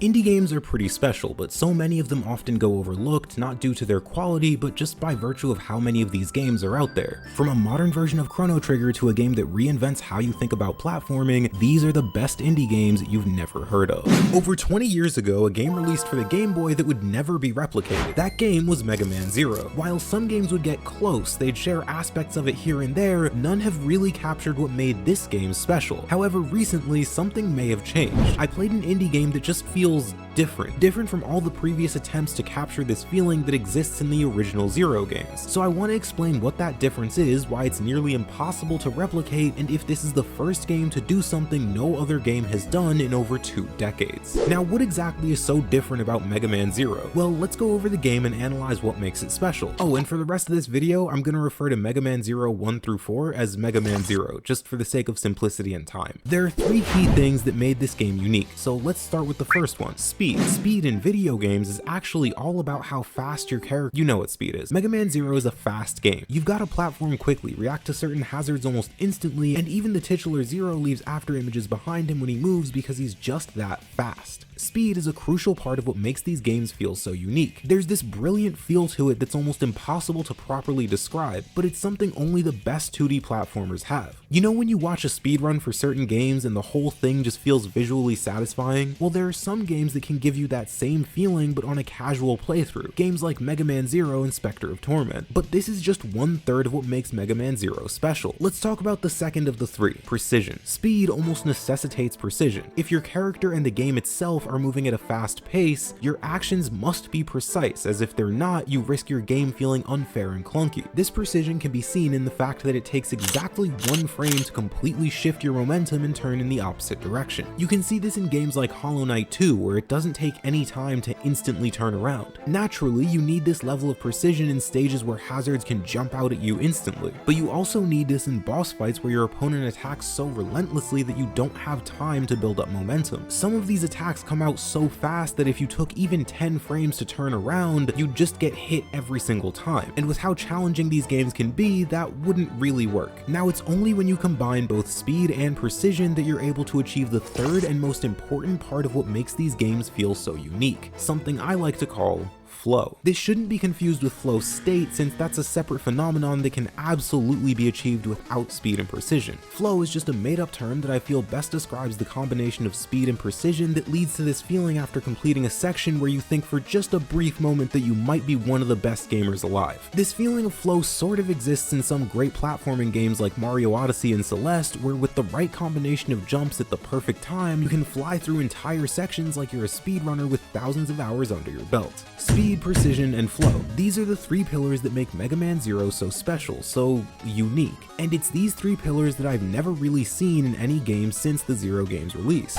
Indie games are pretty special, but so many of them often go overlooked, not due to their quality, but just by virtue of how many of these games are out there. From a modern version of Chrono Trigger to a game that reinvents how you think about platforming, these are the best indie games you've never heard of. Over 20 years ago, a game released for the Game Boy that would never be replicated. That game was Mega Man Zero. While some games would get close, they'd share aspects of it here and there, none have really captured what made this game special. However, recently, something may have changed. I played an indie game that just feels different from all the previous attempts to capture this feeling that exists in the original Zero games. So I want to explain what that difference is, why it's nearly impossible to replicate, and if this is the first game to do something no other game has done in over 2 decades. Now, what exactly is so different about Mega Man Zero? Well, let's go over the game and analyze what makes it special. Oh, and for the rest of this video, I'm going to refer to Mega Man Zero 1 through 4 as Mega Man Zero, just for the sake of simplicity and time. There are 3 key things that made this game unique, so let's start with the first one. Speed. Speed in video games is actually all about how fast your character— you know what speed is. Mega Man Zero is a fast game. You've got to platform quickly, react to certain hazards almost instantly, and even the titular Zero leaves after images behind him when he moves because he's just that fast. Speed is a crucial part of what makes these games feel so unique. There's this brilliant feel to it that's almost impossible to properly describe, but it's something only the best 2D platformers have. You know when you watch a speedrun for certain games and the whole thing just feels visually satisfying? Well, there are some games that can give you that same feeling but on a casual playthrough. Games like Mega Man Zero and Spectre of Torment. But this is just 1/3 of what makes Mega Man Zero special. Let's talk about the second of the 3, precision. Speed almost necessitates precision. If your character and the game itself are moving at a fast pace, your actions must be precise, as if they're not, you risk your game feeling unfair and clunky. This precision can be seen in the fact that it takes exactly 1 frame to completely shift your momentum and turn in the opposite direction. You can see this in games like Hollow Knight 2, where it doesn't take any time to instantly turn around. Naturally, you need this level of precision in stages where hazards can jump out at you instantly, but you also need this in boss fights where your opponent attacks so relentlessly that you don't have time to build up momentum. Some of these attacks come out so fast that if you took even 10 frames to turn around, you'd just get hit every single time. And with how challenging these games can be, that wouldn't really work. Now, it's only when you combine both speed and precision that you're able to achieve the third and most important part of what makes these games feel so unique, something I like to call flow. This shouldn't be confused with flow state, since that's a separate phenomenon that can absolutely be achieved without speed and precision. Flow is just a made-up term that I feel best describes the combination of speed and precision that leads to this feeling after completing a section where you think for just a brief moment that you might be one of the best gamers alive. This feeling of flow sort of exists in some great platforming games like Mario Odyssey and Celeste, where with the right combination of jumps at the perfect time, you can fly through entire sections like you're a speedrunner with thousands of hours under your belt. Speed, precision, and flow. These are the 3 pillars that make Mega Man Zero so special, so unique. And it's these 3 pillars that I've never really seen in any game since the Zero game's release.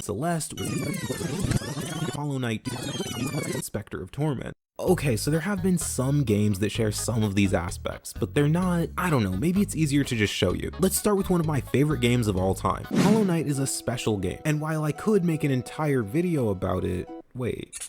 Celeste, Hollow Knight, Spectre of Torment. Okay, so there have been some games that share some of these aspects, but they're not— I don't know, maybe it's easier to just show you. Let's start with one of my favorite games of all time. Hollow Knight is a special game, and while I could make an entire video about it— wait.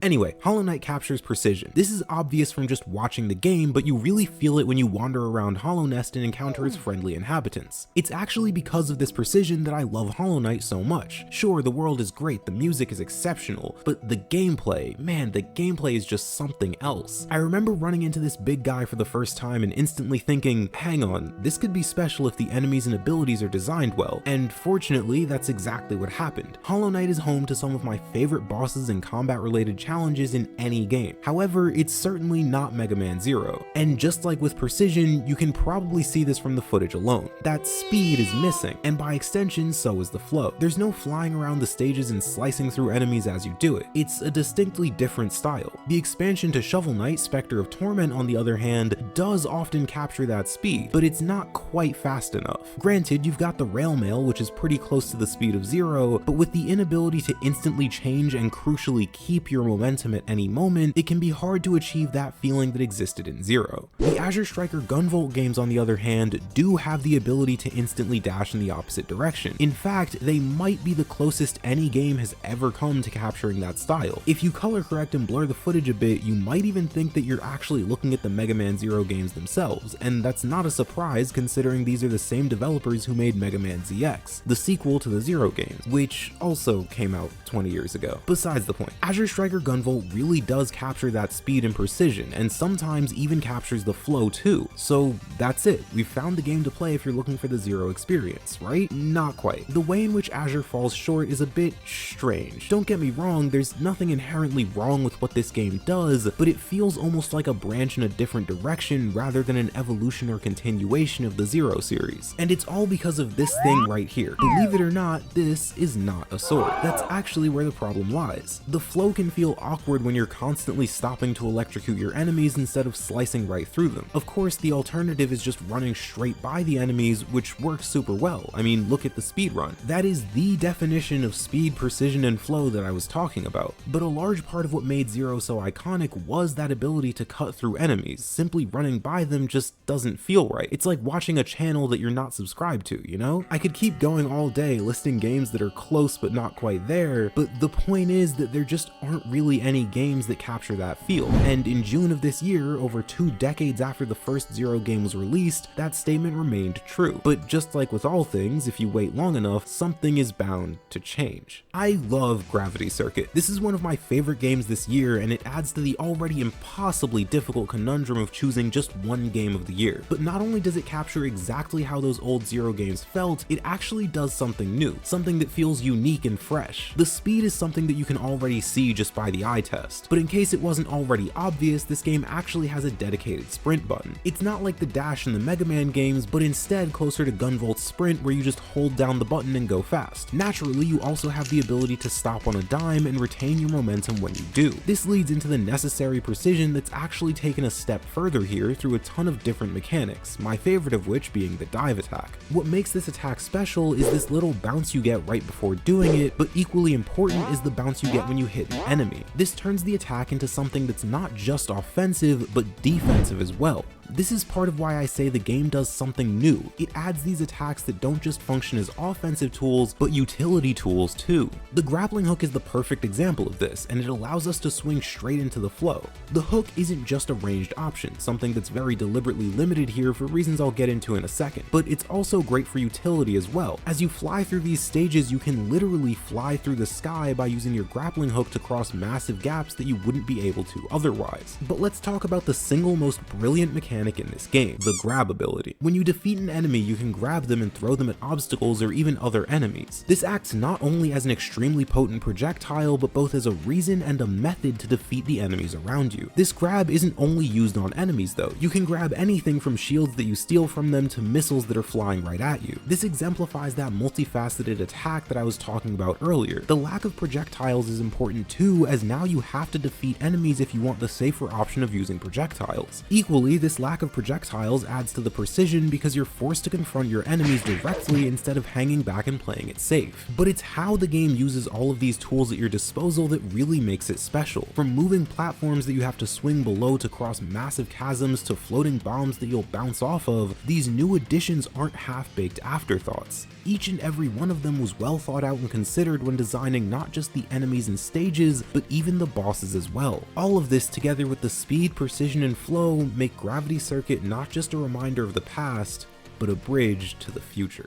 Anyway, Hollow Knight captures precision. This is obvious from just watching the game, but you really feel it when you wander around Hollow Nest and encounter its friendly inhabitants. It's actually because of this precision that I love Hollow Knight so much. Sure, the world is great, the music is exceptional, but the gameplay, man, the gameplay is just something else. I remember running into this big guy for the first time and instantly thinking, hang on, this could be special if the enemies and abilities are designed well, and fortunately, that's exactly what happened. Hollow Knight is home to some of my favorite bosses and combat-related challenges in any game. However, it's certainly not Mega Man Zero, and just like with precision, you can probably see this from the footage alone. That speed is missing, and by extension, so is the flow. There's no flying around the stages and slicing through enemies as you do it. It's a distinctly different style. The expansion to Shovel Knight, Spectre of Torment, on the other hand, does often capture that speed, but it's not quite fast enough. Granted, you've got the rail mail, which is pretty close to the speed of Zero, but with the inability to instantly change and crucially keep your momentum momentum at any moment, it can be hard to achieve that feeling that existed in Zero. The Azure Striker Gunvolt games, on the other hand, do have the ability to instantly dash in the opposite direction. In fact, they might be the closest any game has ever come to capturing that style. If you color correct and blur the footage a bit, you might even think that you're actually looking at the Mega Man Zero games themselves, and that's not a surprise considering these are the same developers who made Mega Man ZX, the sequel to the Zero games, which also came out 20 years ago. Besides the point, Azure Striker Gunvolt really does capture that speed and precision, and sometimes even captures the flow too. So that's it, we've found the game to play if you're looking for the Zero experience, right? Not quite. The way in which Azure falls short is a bit strange. Don't get me wrong, there's nothing inherently wrong with what this game does, but it feels almost like a branch in a different direction rather than an evolution or continuation of the Zero series. And it's all because of this thing right here. Believe it or not, this is not a sword. That's actually where the problem lies. The flow can feel awkward when you're constantly stopping to electrocute your enemies instead of slicing right through them. Of course, the alternative is just running straight by the enemies, which works super well. I mean, look at the speed run. That is the definition of speed, precision, and flow that I was talking about. But a large part of what made Zero so iconic was that ability to cut through enemies. Simply running by them just doesn't feel right. It's like watching a channel that you're not subscribed to, you know? I could keep going all day listing games that are close but not quite there, but the point is that there just aren't really any games that capture that feel. And in June of this year, over 2 decades after the first Zero game was released, that statement remained true. But just like with all things, if you wait long enough, something is bound to change. I love Gravity Circuit. This is one of my favorite games this year, and it adds to the already impossibly difficult conundrum of choosing just one game of the year. But not only does it capture exactly how those old Zero games felt, it actually does something new, something that feels unique and fresh. The speed is something that you can already see just by the eye test, but in case it wasn't already obvious, this game actually has a dedicated sprint button. It's not like the dash in the Mega Man games, but instead closer to Gunvolt's sprint, where you just hold down the button and go fast. Naturally, you also have the ability to stop on a dime and retain your momentum when you do. This leads into the necessary precision that's actually taken a step further here through a ton of different mechanics, my favorite of which being the dive attack. What makes this attack special is this little bounce you get right before doing it, but equally important is the bounce you get when you hit an enemy. This turns the attack into something that's not just offensive, but defensive as well. This is part of why I say the game does something new. It adds these attacks that don't just function as offensive tools, but utility tools too. The grappling hook is the perfect example of this, and it allows us to swing straight into the flow. The hook isn't just a ranged option, something that's very deliberately limited here for reasons I'll get into in a second, but it's also great for utility as well. As you fly through these stages, you can literally fly through the sky by using your grappling hook to cross massive gaps that you wouldn't be able to otherwise. But let's talk about the single most brilliant mechanic in this game, the grab ability. When you defeat an enemy, you can grab them and throw them at obstacles or even other enemies. This acts not only as an extremely potent projectile, but both as a reason and a method to defeat the enemies around you. This grab isn't only used on enemies though. You can grab anything from shields that you steal from them to missiles that are flying right at you. This exemplifies that multifaceted attack that I was talking about earlier. The lack of projectiles is important too, as now you have to defeat enemies if you want the safer option of using projectiles. Equally, this lack of projectiles adds to the precision because you're forced to confront your enemies directly instead of hanging back and playing it safe. But it's how the game uses all of these tools at your disposal that really makes it special. From moving platforms that you have to swing below to cross massive chasms to floating bombs that you'll bounce off of, these new additions aren't half-baked afterthoughts. Each and every one of them was well thought out and considered when designing not just the enemies and stages, but even the bosses as well. All of this together with the speed, precision, and flow make Gravity Circuit not just a reminder of the past, but a bridge to the future.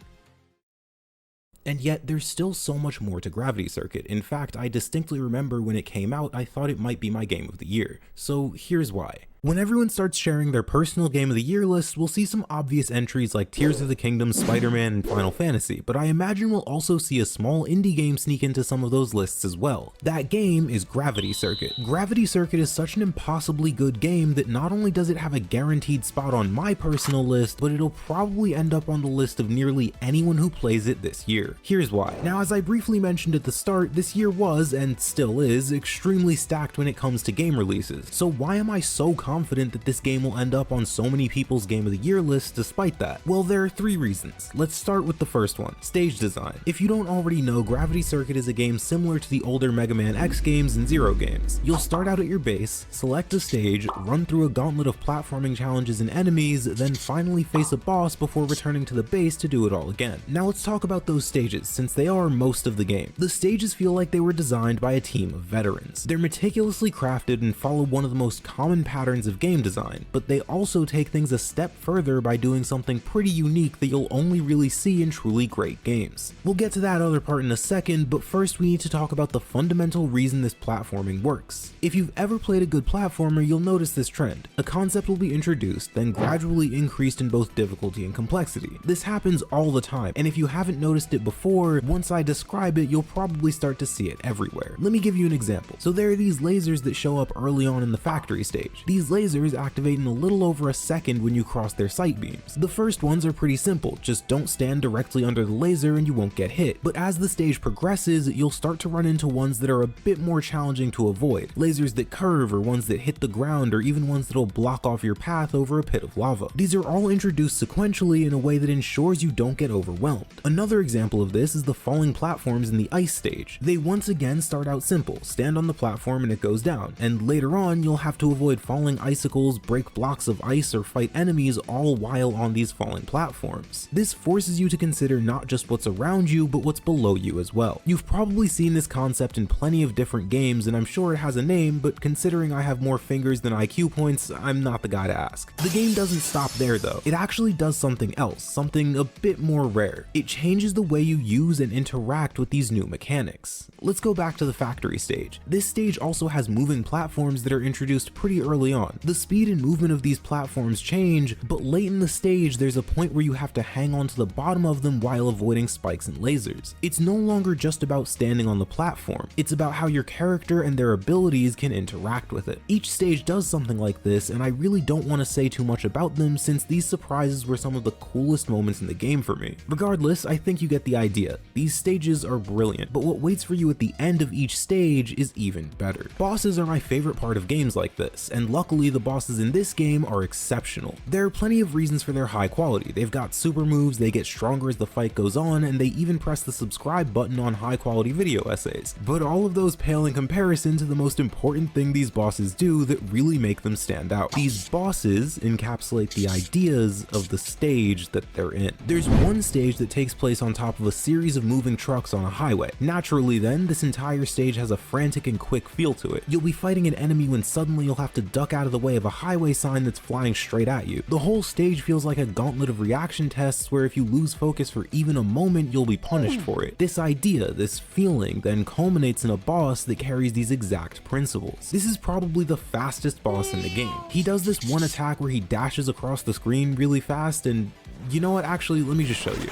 And yet, there's still so much more to Gravity Circuit. In fact, I distinctly remember when it came out, I thought it might be my game of the year. So here's why. When everyone starts sharing their personal Game of the Year lists, we'll see some obvious entries like Tears of the Kingdom, Spider-Man, and Final Fantasy, but I imagine we'll also see a small indie game sneak into some of those lists as well. That game is Gravity Circuit. Gravity Circuit is such an impossibly good game that not only does it have a guaranteed spot on my personal list, but it'll probably end up on the list of nearly anyone who plays it this year. Here's why. Now, as I briefly mentioned at the start, this year was, and still is, extremely stacked when it comes to game releases. So why am I so confident confident that this game will end up on so many people's Game of the Year lists despite that? Well, there are 3 reasons. Let's start with the first one, stage design. If you don't already know, Gravity Circuit is a game similar to the older Mega Man X games and Zero games. You'll start out at your base, select a stage, run through a gauntlet of platforming challenges and enemies, then finally face a boss before returning to the base to do it all again. Now let's talk about those stages, since they are most of the game. The stages feel like they were designed by a team of veterans. They're meticulously crafted and follow one of the most common patterns of game design, but they also take things a step further by doing something pretty unique that you'll only really see in truly great games. We'll get to that other part in a second, but first we need to talk about the fundamental reason this platforming works. If you've ever played a good platformer, you'll notice this trend. A concept will be introduced, then gradually increased in both difficulty and complexity. This happens all the time, and if you haven't noticed it before, once I describe it, you'll probably start to see it everywhere. Let me give you an example. So there are these lasers that show up early on in the factory stage. These lasers activate in a little over a second when you cross their sight beams. The first ones are pretty simple, just don't stand directly under the laser and you won't get hit. But as the stage progresses, you'll start to run into ones that are a bit more challenging to avoid. Lasers that curve, or ones that hit the ground, or even ones that'll block off your path over a pit of lava. These are all introduced sequentially in a way that ensures you don't get overwhelmed. Another example of this is the falling platforms in the ice stage. They once again start out simple, stand on the platform and it goes down, and later on you'll have to avoid falling icicles, break blocks of ice, or fight enemies all while on these falling platforms. This forces you to consider not just what's around you, but what's below you as well. You've probably seen this concept in plenty of different games, and I'm sure it has a name, but considering I have more fingers than IQ points, I'm not the guy to ask. The game doesn't stop there though. It actually does something else, something a bit more rare. It changes the way you use and interact with these new mechanics. Let's go back to the factory stage. This stage also has moving platforms that are introduced pretty early on. The speed and movement of these platforms change, but late in the stage there's a point where you have to hang on to the bottom of them while avoiding spikes and lasers. It's no longer just about standing on the platform, it's about how your character and their abilities can interact with it. Each stage does something like this, and I really don't want to say too much about them since these surprises were some of the coolest moments in the game for me. Regardless, I think you get the idea. These stages are brilliant, but what waits for you at the end of each stage is even better. Bosses are my favorite part of games like this, and luckily the bosses in this game are exceptional. There are plenty of reasons for their high quality. They've got super moves, they get stronger as the fight goes on, and they even press the subscribe button on high quality video essays. But all of those pale in comparison to the most important thing these bosses do that really make them stand out. These bosses encapsulate the ideas of the stage that they're in. There's one stage that takes place on top of a series of moving trucks on a highway. Naturally then, this entire stage has a frantic and quick feel to it. You'll be fighting an enemy when suddenly you'll have to duck out of the way of a highway sign that's flying straight at you. The whole stage feels like a gauntlet of reaction tests where if you lose focus for even a moment, you'll be punished for it. This idea, this feeling, then culminates in a boss that carries these exact principles. This is probably the fastest boss in the game. He does this one attack where he dashes across the screen really fast, and you know what, actually, let me just show you.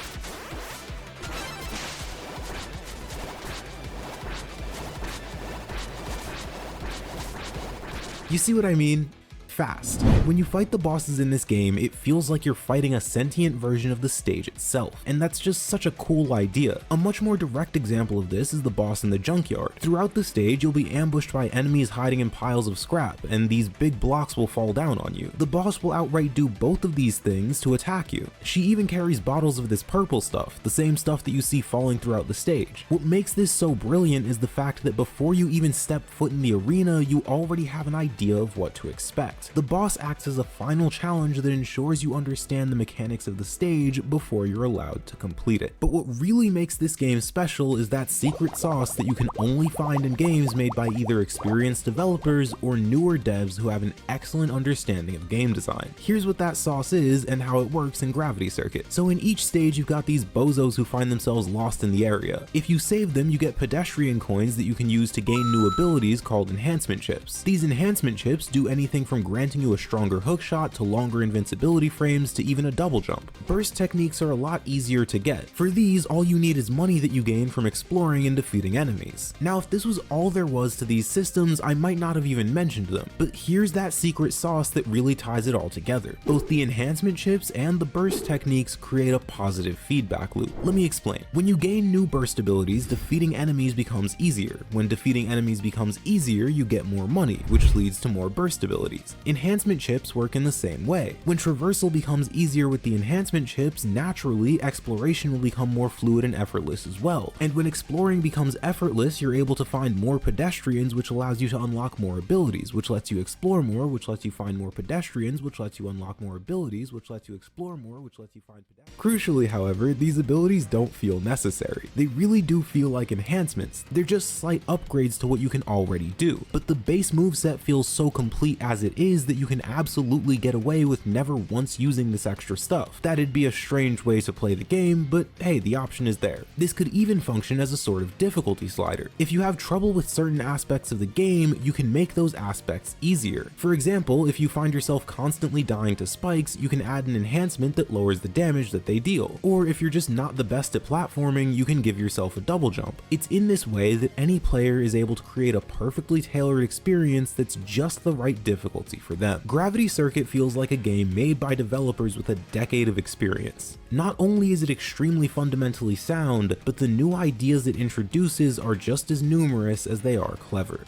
You see what I mean? Fast. When you fight the bosses in this game, it feels like you're fighting a sentient version of the stage itself, and that's just such a cool idea. A much more direct example of this is the boss in the junkyard. Throughout the stage, you'll be ambushed by enemies hiding in piles of scrap, and these big blocks will fall down on you. The boss will outright do both of these things to attack you. She even carries bottles of this purple stuff, the same stuff that you see falling throughout the stage. What makes this so brilliant is the fact that before you even step foot in the arena, you already have an idea of what to expect. The boss acts as a final challenge that ensures you understand the mechanics of the stage before you're allowed to complete it. But what really makes this game special is that secret sauce that you can only find in games made by either experienced developers or newer devs who have an excellent understanding of game design. Here's what that sauce is and how it works in Gravity Circuit. So in each stage you've got these bozos who find themselves lost in the area. If you save them, you get pedestrian coins that you can use to gain new abilities called enhancement chips. These enhancement chips do anything from granting you a stronger hookshot to longer invincibility frames to even a double jump. Burst techniques are a lot easier to get. For these, all you need is money that you gain from exploring and defeating enemies. Now, if this was all there was to these systems, I might not have even mentioned them, but here's that secret sauce that really ties it all together. Both the enhancement chips and the burst techniques create a positive feedback loop. Let me explain. When you gain new burst abilities, defeating enemies becomes easier. When defeating enemies becomes easier, you get more money, which leads to more burst abilities. Enhancement chips work in the same way. When traversal becomes easier with the enhancement chips, naturally, exploration will become more fluid and effortless as well. And when exploring becomes effortless, you're able to find more pedestrians, which allows you to unlock more abilities, which lets you explore more, which lets you find more pedestrians, which lets you unlock more abilities, which lets you explore more, which lets you find pedestrians. Crucially, however, these abilities don't feel necessary. They really do feel like enhancements. They're just slight upgrades to what you can already do. But the base moveset feels so complete as it is that you can absolutely get away with never once using this extra stuff. That'd be a strange way to play the game, but hey, the option is there. This could even function as a sort of difficulty slider. If you have trouble with certain aspects of the game, you can make those aspects easier. For example, if you find yourself constantly dying to spikes, you can add an enhancement that lowers the damage that they deal. Or if you're just not the best at platforming, you can give yourself a double jump. It's in this way that any player is able to create a perfectly tailored experience that's just the right difficulty for them. Gravity Circuit feels like a game made by developers with a decade of experience. Not only is it extremely fundamentally sound, but the new ideas it introduces are just as numerous as they are clever.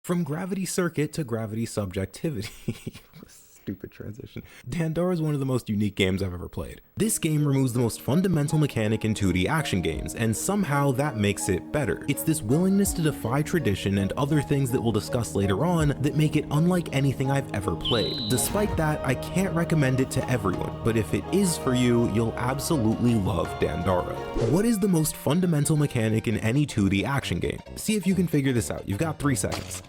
From Gravity Circuit to Gravity Subjectivity. Stupid transition. Dandara is one of the most unique games I've ever played. This game removes the most fundamental mechanic in 2D action games, and somehow that makes it better. It's this willingness to defy tradition and other things that we'll discuss later on that make it unlike anything I've ever played. Despite that, I can't recommend it to everyone, but if it is for you, you'll absolutely love Dandara. What is the most fundamental mechanic in any 2D action game? See if you can figure this out. You've got 3 seconds.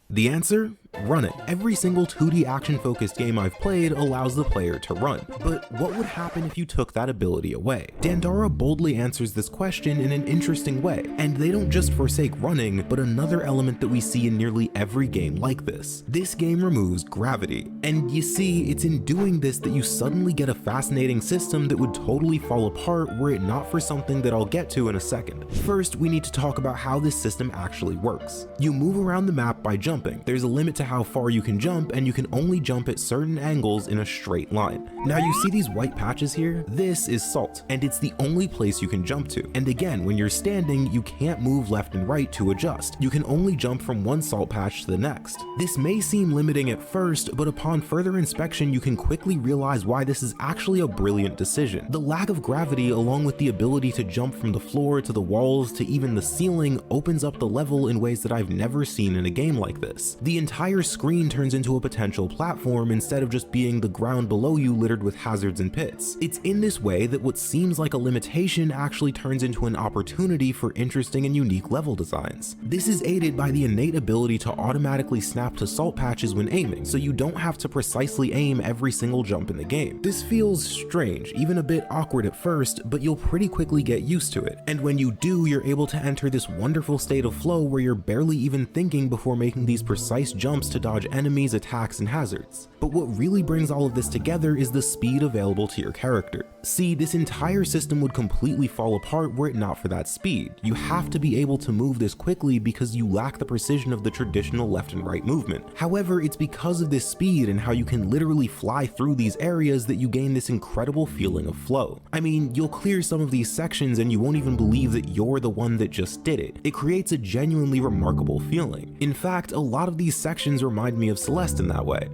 The answer? Running. Every single 2D action-focused game I've played allows the player to run. But what would happen if you took that ability away? Dandara boldly answers this question in an interesting way, and they don't just forsake running, but another element that we see in nearly every game like this. This game removes gravity. And you see, it's in doing this that you suddenly get a fascinating system that would totally fall apart were it not for something that I'll get to in a second. First, we need to talk about how this system actually works. You move around the map by jumping. There's a limit to how far you can jump, and you can only jump at certain angles in a straight line. Now you see these white patches here? This is salt, and it's the only place you can jump to. And again, when you're standing, you can't move left and right to adjust. You can only jump from one salt patch to the next. This may seem limiting at first, but upon further inspection, you can quickly realize why this is actually a brilliant decision. The lack of gravity, along with the ability to jump from the floor to the walls to even the ceiling, opens up the level in ways that I've never seen in a game like this. The entire screen turns into a potential platform instead of just being the ground below you littered with hazards and pits. It's in this way that what seems like a limitation actually turns into an opportunity for interesting and unique level designs. This is aided by the innate ability to automatically snap to salt patches when aiming, so you don't have to precisely aim every single jump in the game. This feels strange, even a bit awkward at first, but you'll pretty quickly get used to it. And when you do, you're able to enter this wonderful state of flow where you're barely even thinking before making these precise jumps to dodge enemies, attacks, and hazards. But what really brings all of this together is the speed available to your character. See, this entire system would completely fall apart were it not for that speed. You have to be able to move this quickly because you lack the precision of the traditional left and right movement. However, it's because of this speed and how you can literally fly through these areas that you gain this incredible feeling of flow. I mean, you'll clear some of these sections and you won't even believe that you're the one that just did it. It creates a genuinely remarkable feeling. In fact, a lot of these sections remind me of Celeste in that way.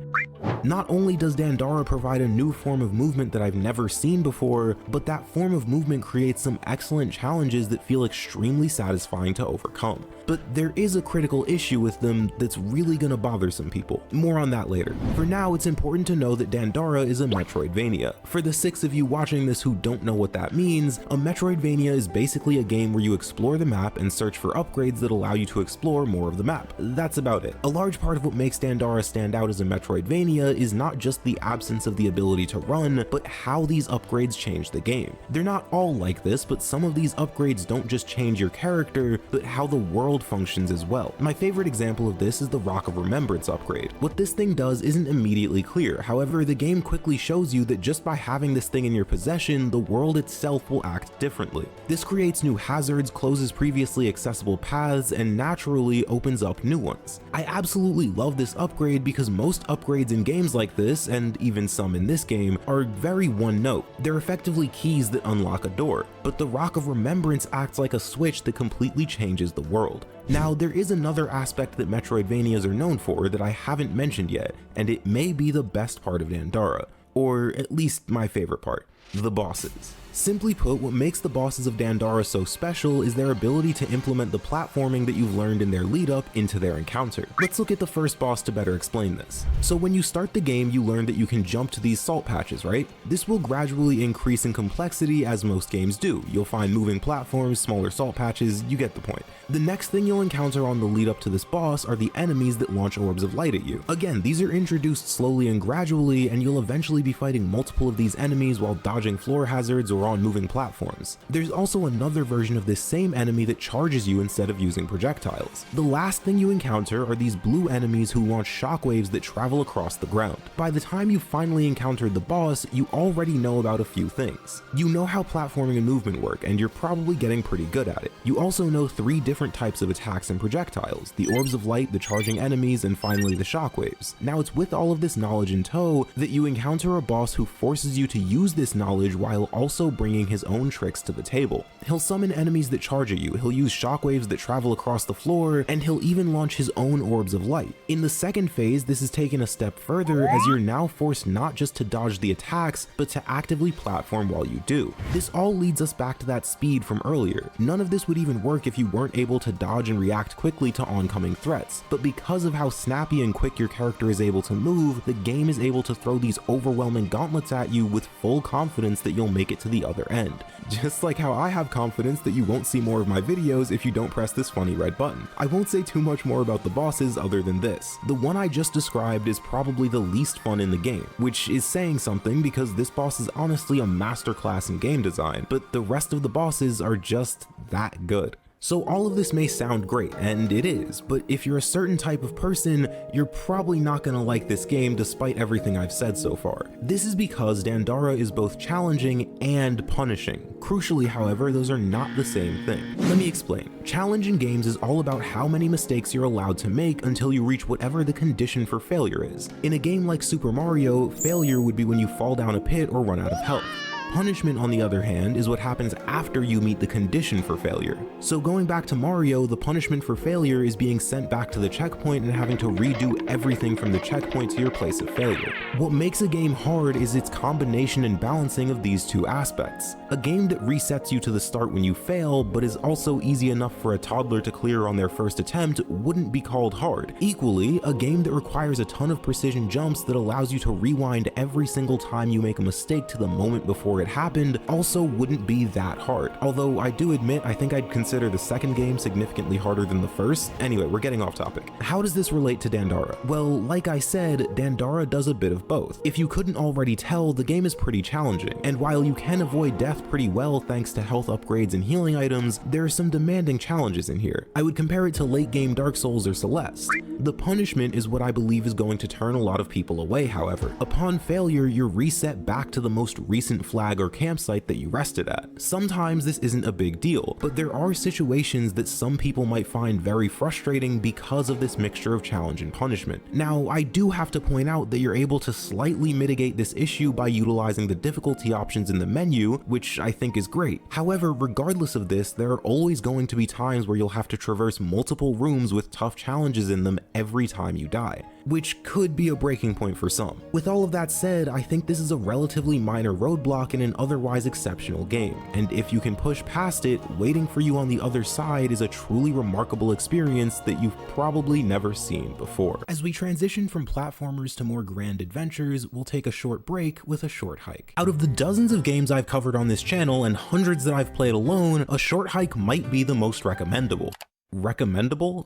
Not only does Dandara provide a new form of movement that I've never seen before, but that form of movement creates some excellent challenges that feel extremely satisfying to overcome. But there is a critical issue with them that's really gonna bother some people. More on that later. For now, it's important to know that Dandara is a Metroidvania. For the 6 of you watching this who don't know what that means, a Metroidvania is basically a game where you explore the map and search for upgrades that allow you to explore more of the map. That's about it. A large part of what makes Dandara stand out as a Metroidvania is not just the absence of the ability to run, but how these upgrades change the game. They're not all like this, but some of these upgrades don't just change your character, but how the world functions as well. My favorite example of this is the Rock of Remembrance upgrade. What this thing does isn't immediately clear, however, the game quickly shows you that just by having this thing in your possession, the world itself will act differently. This creates new hazards, closes previously accessible paths, and naturally opens up new ones. I absolutely love this upgrade because most upgrades in in games like this, and even some in this game, are very one note. They're effectively keys that unlock a door, but the Rock of Remembrance acts like a switch that completely changes the world. Now, there is another aspect that Metroidvanias are known for that I haven't mentioned yet, and it may be the best part of Dandara, or at least my favorite part: the bosses. Simply put, what makes the bosses of Dandara so special is their ability to implement the platforming that you've learned in their lead up into their encounter. Let's look at the first boss to better explain this. So when you start the game, you learn that you can jump to these salt patches, right? This will gradually increase in complexity as most games do. You'll find moving platforms, smaller salt patches, you get the point. The next thing you'll encounter on the lead up to this boss are the enemies that launch orbs of light at you. Again, these are introduced slowly and gradually, and you'll eventually be fighting multiple of these enemies while dodging floor hazards or on moving platforms. There's also another version of this same enemy that charges you instead of using projectiles. The last thing you encounter are these blue enemies who launch shockwaves that travel across the ground. By the time you finally encountered the boss, you already know about a few things. You know how platforming and movement work, and you're probably getting pretty good at it. You also know 3 different types of attacks and projectiles: the orbs of light, the charging enemies, and finally the shockwaves. Now, it's with all of this knowledge in tow that you encounter a boss who forces you to use this knowledge while also bringing his own tricks to the table. He'll summon enemies that charge at you, he'll use shockwaves that travel across the floor, and he'll even launch his own orbs of light. In the second phase, this is taken a step further, as you're now forced not just to dodge the attacks, but to actively platform while you do. This all leads us back to that speed from earlier. None of this would even work if you weren't able to dodge and react quickly to oncoming threats, but because of how snappy and quick your character is able to move, the game is able to throw these overwhelming gauntlets at you with full confidence that you'll make it to the other end. Just like how I have confidence that you won't see more of my videos if you don't press this funny red button. I won't say too much more about the bosses other than this. The one I just described is probably the least fun in the game, which is saying something because this boss is honestly a masterclass in game design, but the rest of the bosses are just that good. So all of this may sound great, and it is, but if you're a certain type of person, you're probably not gonna like this game despite everything I've said so far. This is because Dandara is both challenging and punishing. Crucially, however, those are not the same thing. Let me explain. Challenging games is all about how many mistakes you're allowed to make until you reach whatever the condition for failure is. In a game like Super Mario, failure would be when you fall down a pit or run out of health. Punishment, on the other hand, is what happens after you meet the condition for failure. So going back to Mario, the punishment for failure is being sent back to the checkpoint and having to redo everything from the checkpoint to your place of failure. What makes a game hard is its combination and balancing of these two aspects. A game that resets you to the start when you fail, but is also easy enough for a toddler to clear on their first attempt, wouldn't be called hard. Equally, a game that requires a ton of precision jumps that allows you to rewind every single time you make a mistake to the moment before it happened also wouldn't be that hard. Although I do admit I think I'd consider the second game significantly harder than the first. Anyway, we're getting off topic. How does this relate to Dandara? Well, like I said, Dandara does a bit of both. If you couldn't already tell, the game is pretty challenging, and while you can avoid death pretty well thanks to health upgrades and healing items, there are some demanding challenges in here. I would compare it to late game Dark Souls or Celeste. The punishment is what I believe is going to turn a lot of people away, however. Upon failure, you're reset back to the most recent flag or campsite that you rested at. Sometimes this isn't a big deal, but there are situations that some people might find very frustrating because of this mixture of challenge and punishment. Now, I do have to point out that you're able to slightly mitigate this issue by utilizing the difficulty options in the menu, which I think is great. However, regardless of this, there are always going to be times where you'll have to traverse multiple rooms with tough challenges in them every time you die, which could be a breaking point for some. With all of that said, I think this is a relatively minor roadblock in an otherwise exceptional game, and if you can push past it, waiting for you on the other side is a truly remarkable experience that you've probably never seen before. As we transition from platformers to more grand adventures, we'll take a short break with a short hike. Out of the dozens of games I've covered on this channel and hundreds that I've played alone, a short hike might be the most recommendable. Recommendable?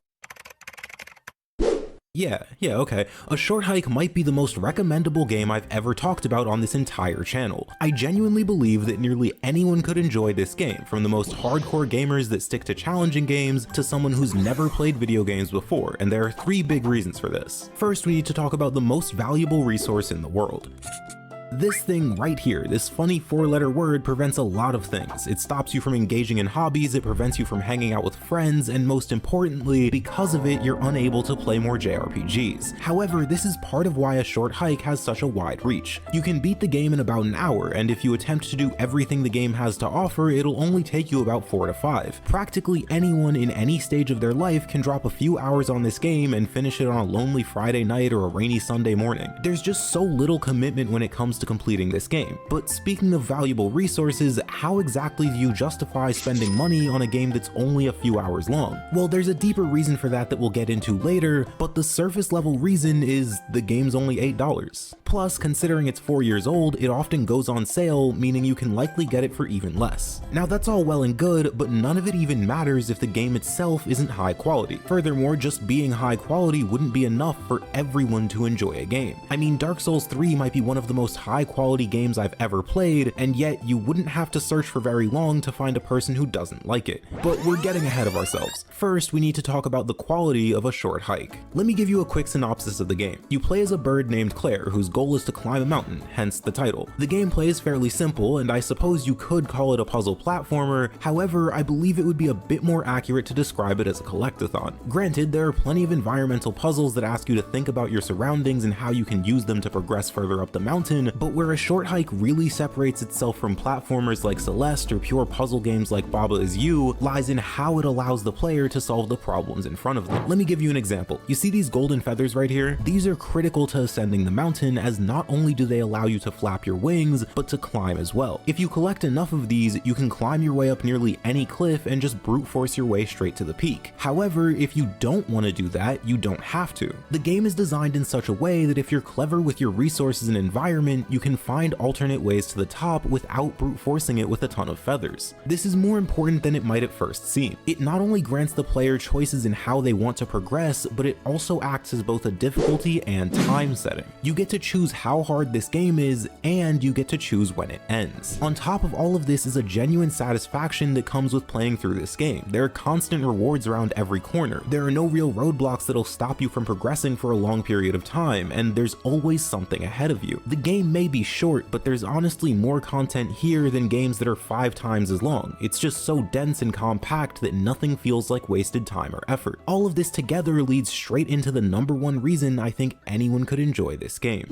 Yeah, okay. A short hike might be the most recommendable game I've ever talked about on this entire channel. I genuinely believe that nearly anyone could enjoy this game, from the most hardcore gamers that stick to challenging games to someone who's never played video games before, and there are 3 big reasons for this. First, we need to talk about the most valuable resource in the world: This thing right here, this funny 4-letter word, prevents a lot of things. It stops you from engaging in hobbies, it prevents you from hanging out with friends, and most importantly, because of it, you're unable to play more JRPGs. However, this is part of why A Short Hike has such a wide reach. You can beat the game in about an hour, and if you attempt to do everything the game has to offer, it'll only take you about 4 to 5. Practically anyone in any stage of their life can drop a few hours on this game and finish it on a lonely Friday night or a rainy Sunday morning. There's just so little commitment when it comes to completing this game. But speaking of valuable resources, how exactly do you justify spending money on a game that's only a few hours long? Well, there's a deeper reason for that we'll get into later, but the surface level reason is the game's only $8. Plus, considering it's 4 years old, it often goes on sale, meaning you can likely get it for even less. Now that's all well and good, but none of it even matters if the game itself isn't high quality. Furthermore, just being high quality wouldn't be enough for everyone to enjoy a game. I mean, Dark Souls 3 might be one of the most high quality games I've ever played, and yet you wouldn't have to search for very long to find a person who doesn't like it. But we're getting ahead of ourselves. First, we need to talk about the quality of A Short Hike. Let me give you a quick synopsis of the game. You play as a bird named Claire, whose goal is to climb a mountain, hence the title. The gameplay is fairly simple, and I suppose you could call it a puzzle platformer. However, I believe it would be a bit more accurate to describe it as a collectathon. Granted, there are plenty of environmental puzzles that ask you to think about your surroundings and how you can use them to progress further up the mountain, but where A Short Hike really separates itself from platformers like Celeste or pure puzzle games like Baba Is You lies in how it allows the player to solve the problems in front of them. Let me give you an example. You see these golden feathers right here? These are critical to ascending the mountain, as not only do they allow you to flap your wings, but to climb as well. If you collect enough of these, you can climb your way up nearly any cliff and just brute force your way straight to the peak. However, if you don't want to do that, you don't have to. The game is designed in such a way that if you're clever with your resources and environment, you can find alternate ways to the top without brute forcing it with a ton of feathers. This is more important than it might at first seem. It not only grants the player choices in how they want to progress, but it also acts as both a difficulty and time setting. You get to choose how hard this game is, and you get to choose when it ends. On top of all of this is a genuine satisfaction that comes with playing through this game. There are constant rewards around every corner. There are no real roadblocks that'll stop you from progressing for a long period of time, and there's always something ahead of you. The game may be short, but there's honestly more content here than games that are 5 times as long. It's just so dense and compact that nothing feels like wasted time or effort. All of this together leads straight into the #1 reason I think anyone could enjoy this game.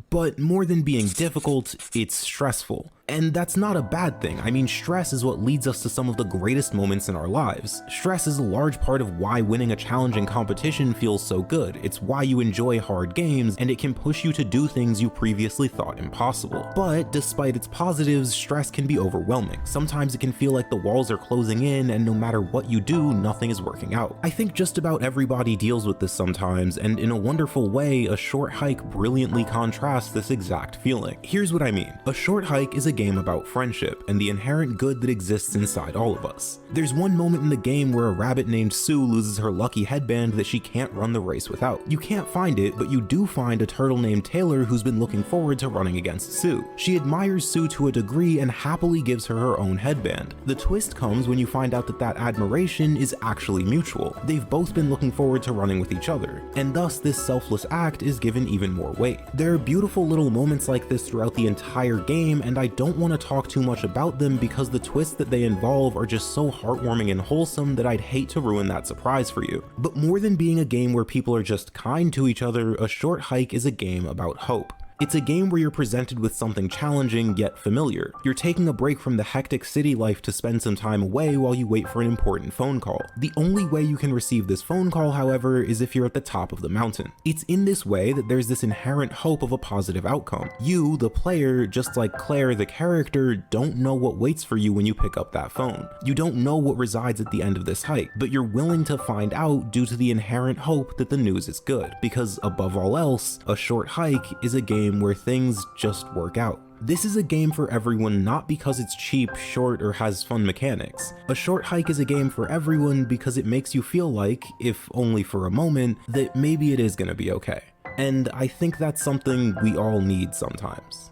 But more than being difficult, it's stressful. And that's not a bad thing. I mean, stress is what leads us to some of the greatest moments in our lives. Stress is a large part of why winning a challenging competition feels so good. It's why you enjoy hard games, and it can push you to do things you previously thought impossible. But despite its positives, stress can be overwhelming. Sometimes it can feel like the walls are closing in, and no matter what you do, nothing is working out. I think just about everybody deals with this sometimes, and in a wonderful way, A Short Hike brilliantly contrasts this exact feeling. Here's what I mean. A Short Hike is a game about friendship and the inherent good that exists inside all of us. There's one moment in the game where a rabbit named Sue loses her lucky headband that she can't run the race without. You can't find it, but you do find a turtle named Taylor who's been looking forward to running against Sue. She admires Sue to a degree and happily gives her her own headband. The twist comes when you find out that that admiration is actually mutual. They've both been looking forward to running with each other, and thus this selfless act is given even more weight. There are beautiful little moments like this throughout the entire game, and I don't want to talk too much about them because the twists that they involve are just so heartwarming and wholesome that I'd hate to ruin that surprise for you. But more than being a game where people are just kind to each other, A Short Hike is a game about hope. It's a game where you're presented with something challenging yet familiar. You're taking a break from the hectic city life to spend some time away while you wait for an important phone call. The only way you can receive this phone call, however, is if you're at the top of the mountain. It's in this way that there's this inherent hope of a positive outcome. You, the player, just like Claire, the character, don't know what waits for you when you pick up that phone. You don't know what resides at the end of this hike, but you're willing to find out due to the inherent hope that the news is good. Because above all else, A Short Hike is a game where things just work out. This is a game for everyone, not because it's cheap, short, or has fun mechanics. A Short Hike is a game for everyone because it makes you feel like, if only for a moment, that maybe it is gonna be okay. And I think that's something we all need sometimes.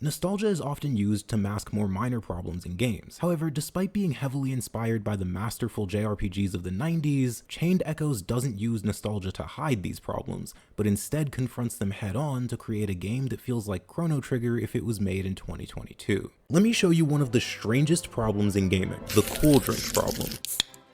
Nostalgia is often used to mask more minor problems in games. However, despite being heavily inspired by the masterful JRPGs of the 90s, Chained Echoes doesn't use nostalgia to hide these problems, but instead confronts them head-on to create a game that feels like Chrono Trigger if it was made in 2022. Let me show you one of the strangest problems in gaming, the cool drink problem.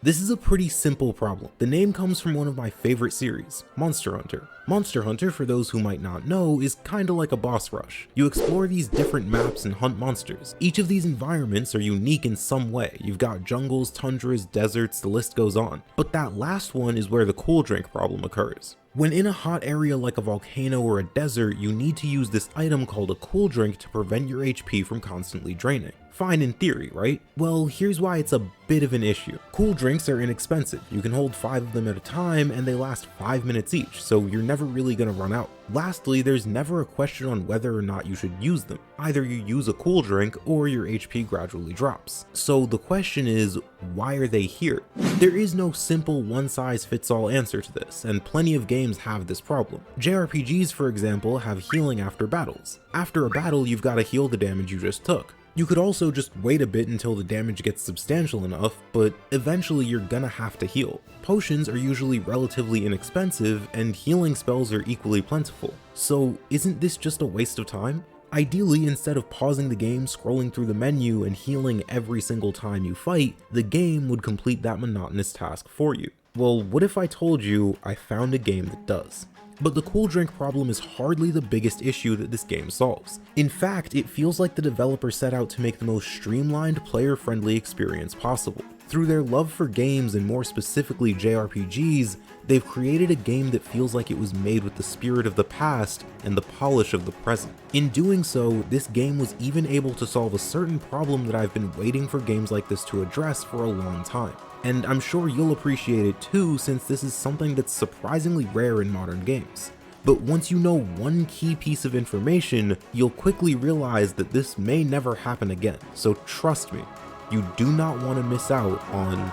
This is a pretty simple problem. The name comes from one of my favorite series, Monster Hunter. Monster Hunter, for those who might not know, is kinda like a boss rush. You explore these different maps and hunt monsters. Each of these environments are unique in some way. You've got jungles, tundras, deserts, the list goes on. But that last one is where the cool drink problem occurs. When in a hot area like a volcano or a desert, you need to use this item called a cool drink to prevent your HP from constantly draining. Fine in theory, right? Well, here's why it's a bit of an issue. Cool drinks are inexpensive. You can hold 5 of them at a time and they last 5 minutes each, so you're never really gonna run out. Lastly, there's never a question on whether or not you should use them. Either you use a cool drink or your HP gradually drops. So the question is, why are they here? There is no simple one-size-fits-all answer to this, and plenty of games have this problem. JRPGs, for example, have healing after battles. After a battle, you've got to heal the damage you just took. You could also just wait a bit until the damage gets substantial enough, but eventually you're gonna have to heal. Potions are usually relatively inexpensive, and healing spells are equally plentiful. So isn't this just a waste of time? Ideally, instead of pausing the game, scrolling through the menu, and healing every single time you fight, the game would complete that monotonous task for you. Well, what if I told you I found a game that does? But the cool drink problem is hardly the biggest issue that this game solves. In fact, it feels like the developer set out to make the most streamlined, player-friendly experience possible. Through their love for games, and more specifically JRPGs, they've created a game that feels like it was made with the spirit of the past and the polish of the present. In doing so, this game was even able to solve a certain problem that I've been waiting for games like this to address for a long time. And I'm sure you'll appreciate it too, since this is something that's surprisingly rare in modern games. But once you know one key piece of information, you'll quickly realize that this may never happen again. So trust me, you do not want to miss out on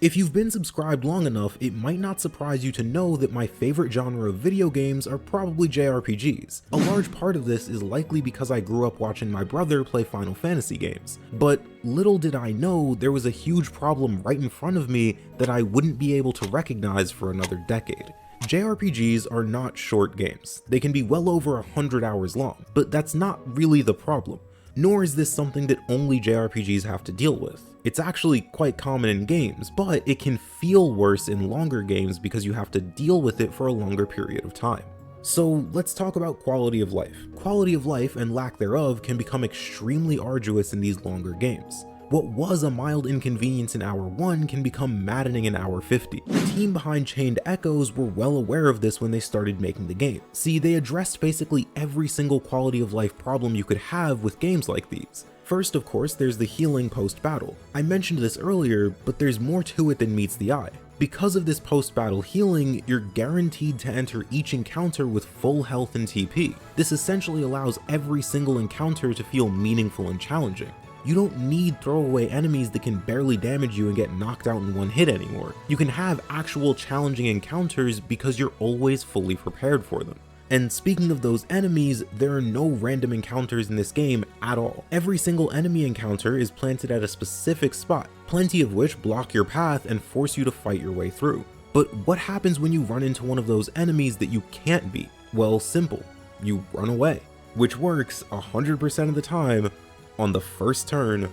If you've been subscribed long enough, it might not surprise you to know that my favorite genre of video games are probably JRPGs. A large part of this is likely because I grew up watching my brother play Final Fantasy games. But little did I know there was a huge problem right in front of me that I wouldn't be able to recognize for another decade. JRPGs are not short games. They can be well over 100 hours long, but that's not really the problem. Nor is this something that only JRPGs have to deal with. It's actually quite common in games, but it can feel worse in longer games because you have to deal with it for a longer period of time. So let's talk about quality of life. Quality of life and lack thereof can become extremely arduous in these longer games. What was a mild inconvenience in hour 1 can become maddening in hour 50. The team behind Chained Echoes were well aware of this when they started making the game. See, they addressed basically every single quality of life problem you could have with games like these. First, of course, there's the healing post-battle. I mentioned this earlier, but there's more to it than meets the eye. Because of this post-battle healing, you're guaranteed to enter each encounter with full health and TP. This essentially allows every single encounter to feel meaningful and challenging. You don't need throwaway enemies that can barely damage you and get knocked out in one hit anymore. You can have actual challenging encounters because you're always fully prepared for them. And speaking of those enemies, there are no random encounters in this game at all. Every single enemy encounter is planted at a specific spot, plenty of which block your path and force you to fight your way through. But what happens when you run into one of those enemies that you can't beat? Well, simple. You run away, which works 100% of the time on the first turn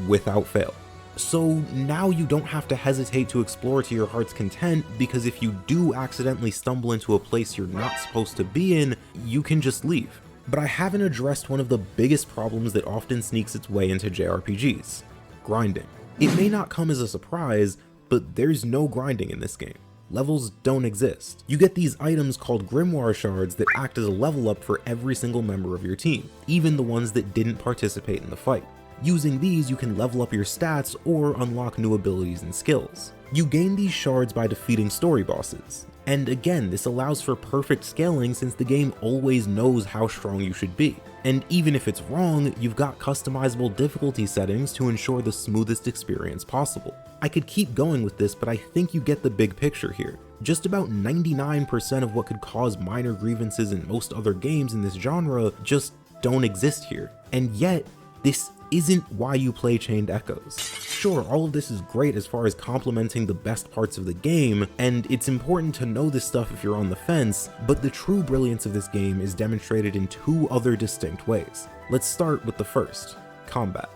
without fail. So now you don't have to hesitate to explore to your heart's content, because if you do accidentally stumble into a place you're not supposed to be in, you can just leave. But I haven't addressed one of the biggest problems that often sneaks its way into JRPGs: grinding. It may not come as a surprise, but there's no grinding in this game. Levels don't exist. You get these items called grimoire shards that act as a level up for every single member of your team, even the ones that didn't participate in the fight. Using these, you can level up your stats or unlock new abilities and skills. You gain these shards by defeating story bosses. And again, this allows for perfect scaling since the game always knows how strong you should be. And even if it's wrong, you've got customizable difficulty settings to ensure the smoothest experience possible. I could keep going with this, but I think you get the big picture here. Just about 99% of what could cause minor grievances in most other games in this genre just don't exist here. And yet, this isn't why you play Chained Echoes. Sure, all of this is great as far as complementing the best parts of the game, and it's important to know this stuff if you're on the fence, but the true brilliance of this game is demonstrated in two other distinct ways. Let's start with the first: combat.